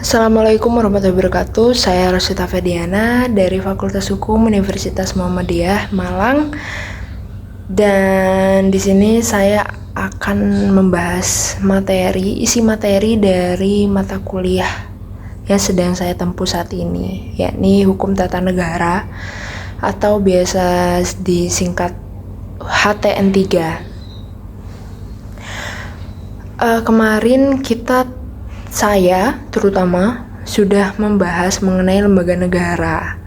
Assalamualaikum warahmatullahi wabarakatuh. Saya Rosyita Fediana dari Fakultas Hukum Universitas Muhammadiyah Malang. Dan di sini saya akan membahas isi materi dari mata kuliah yang sedang saya tempuh saat ini, yakni Hukum Tata Negara atau biasa disingkat HTN 3. Kemarin saya terutama sudah membahas mengenai lembaga negara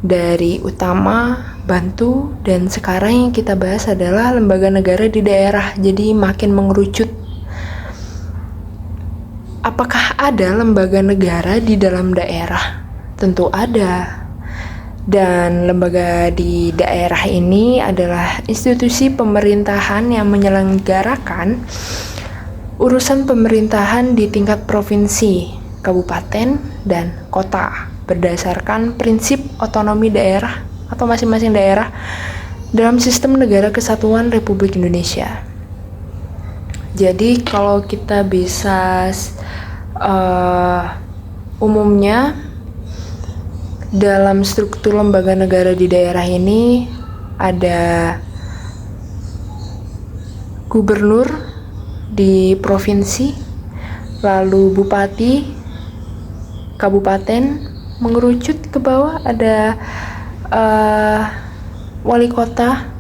dari utama, bantu, dan sekarang yang kita bahas adalah lembaga negara di daerah. Jadi makin mengerucut. Apakah ada lembaga negara di dalam daerah? Tentu ada. Dan lembaga di daerah ini adalah institusi pemerintahan yang menyelenggarakan urusan pemerintahan di tingkat provinsi, kabupaten, dan kota berdasarkan prinsip otonomi daerah atau masing-masing daerah dalam sistem negara kesatuan Republik Indonesia. Jadi kalau kita bisa umumnya dalam struktur lembaga negara di daerah ini ada gubernur di provinsi, lalu bupati, kabupaten, mengerucut ke bawah ada wali kota,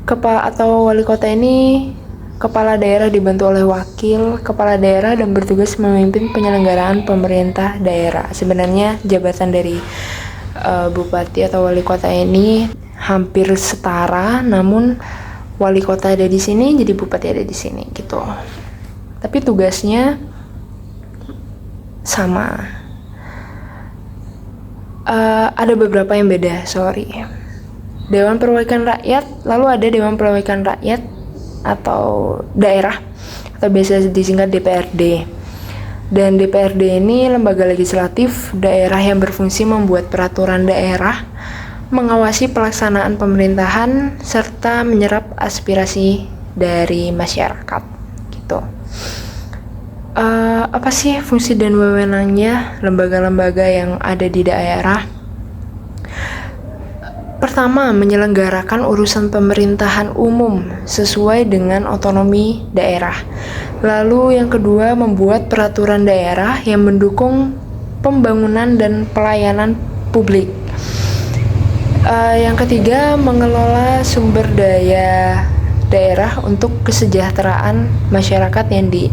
atau wali kota ini kepala daerah dibantu oleh wakil kepala daerah dan bertugas memimpin penyelenggaraan pemerintah daerah. Sebenarnya jabatan dari bupati atau wali kota ini hampir setara, namun wali kota ada di sini, jadi bupati ada di sini gitu. Tapi tugasnya sama. Ada beberapa yang beda, Dewan Perwakilan Rakyat, lalu ada Dewan Perwakilan Rakyat atau daerah, atau biasa disingkat DPRD. Dan DPRD ini lembaga legislatif daerah yang berfungsi membuat peraturan daerah, mengawasi pelaksanaan pemerintahan, serta menyerap aspirasi dari masyarakat gitu. Apa sih fungsi dan wewenangnya lembaga-lembaga yang ada di daerah? Pertama, menyelenggarakan urusan pemerintahan umum sesuai dengan otonomi daerah. Lalu yang kedua, membuat peraturan daerah yang mendukung pembangunan dan pelayanan publik. Yang ketiga, mengelola sumber daya daerah untuk kesejahteraan masyarakat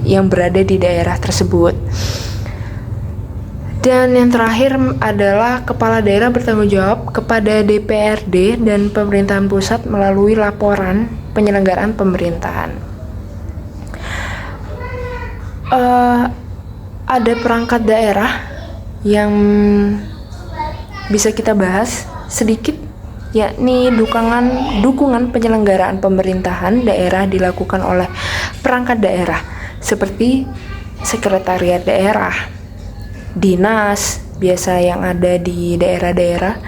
yang berada di daerah tersebut. Dan yang terakhir adalah kepala daerah bertanggung jawab kepada DPRD dan pemerintahan pusat melalui laporan penyelenggaraan pemerintahan. Ada perangkat daerah yang bisa kita bahas sedikit, yakni dukungan penyelenggaraan pemerintahan daerah dilakukan oleh perangkat daerah seperti sekretariat daerah, dinas biasa yang ada di daerah-daerah,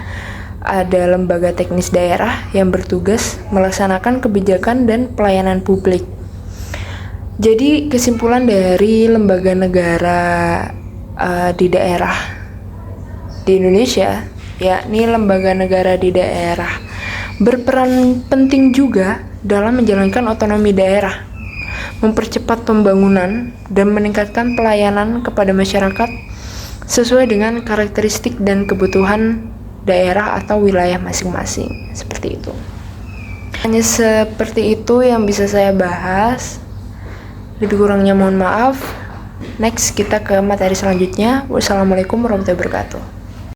ada lembaga teknis daerah yang bertugas melaksanakan kebijakan dan pelayanan publik. Jadi kesimpulan dari lembaga negara di daerah di Indonesia, yakni lembaga negara di daerah berperan penting juga dalam menjalankan otonomi daerah, mempercepat pembangunan, dan meningkatkan pelayanan kepada masyarakat sesuai dengan karakteristik dan kebutuhan daerah atau wilayah masing-masing. Seperti itu. Hanya seperti itu yang bisa saya bahas. Lebih kurangnya mohon maaf. Next kita ke materi selanjutnya. Wassalamualaikum warahmatullahi wabarakatuh.